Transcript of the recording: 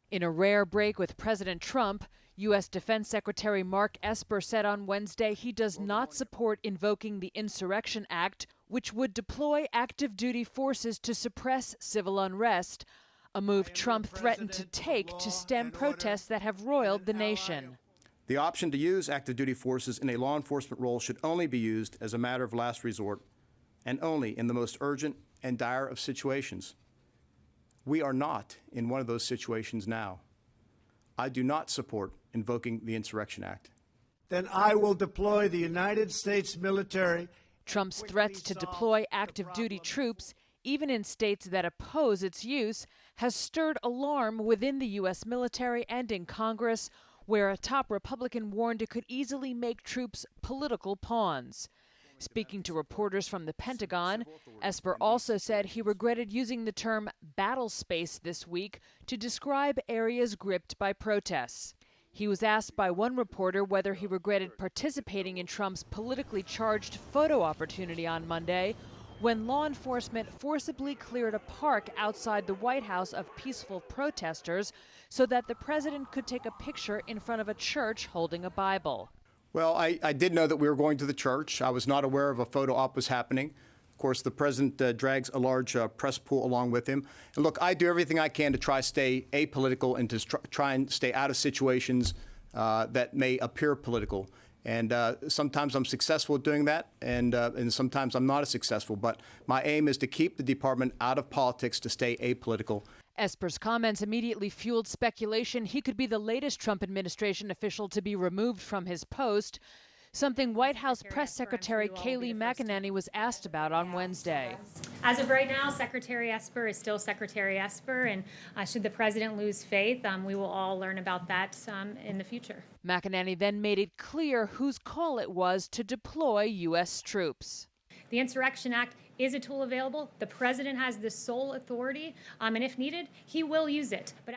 In a rare break with President Trump, U.S. Defense Secretary Mark Esper said on Wednesday he does not support invoking the Insurrection Act, which would deploy active duty forces to suppress civil unrest, a move Trump threatened to take to stem protests that have roiled the nation. The option to use active duty forces in a law enforcement role should only be used as a matter of last resort and only in the most urgent and dire of situations. We are not in one of those situations now. I do not support invoking the Insurrection Act. Then I will deploy the United States military. Trump's threats to deploy active duty troops, even in states that oppose its use, has stirred alarm within the U.S. military and in Congress, where a top Republican warned it could easily make troops political pawns. Speaking to reporters from the Pentagon, Esper also said he regretted using the term battle space this week to describe areas gripped by protests. He was asked by one reporter whether he regretted participating in Trump's politically charged photo opportunity on Monday, when law enforcement forcibly cleared a park outside the White House of peaceful protesters so that the president could take a picture in front of a church holding a Bible. Well, I did know that we were going to the church. I was not aware of a photo op was happening. Of course, the president drags a large press pool along with him. And look, I do everything I can to try to stay apolitical and to try and stay out of situations that may appear political. And sometimes I'm successful at doing that, and sometimes I'm not as successful. But my aim is to keep the department out of politics, to stay apolitical. Esper's comments immediately fueled speculation he could be the latest Trump administration official to be removed from his post, something White House Press Secretary Kayleigh McEnany was asked about on Wednesday. As of right now, Secretary Esper is still Secretary Esper, and should the president lose faith, we will all learn about that in the future. McEnany then made it clear whose call it was to deploy U.S. troops. The Insurrection Act is a tool available. The president has the sole authority, and if needed, he will use it. But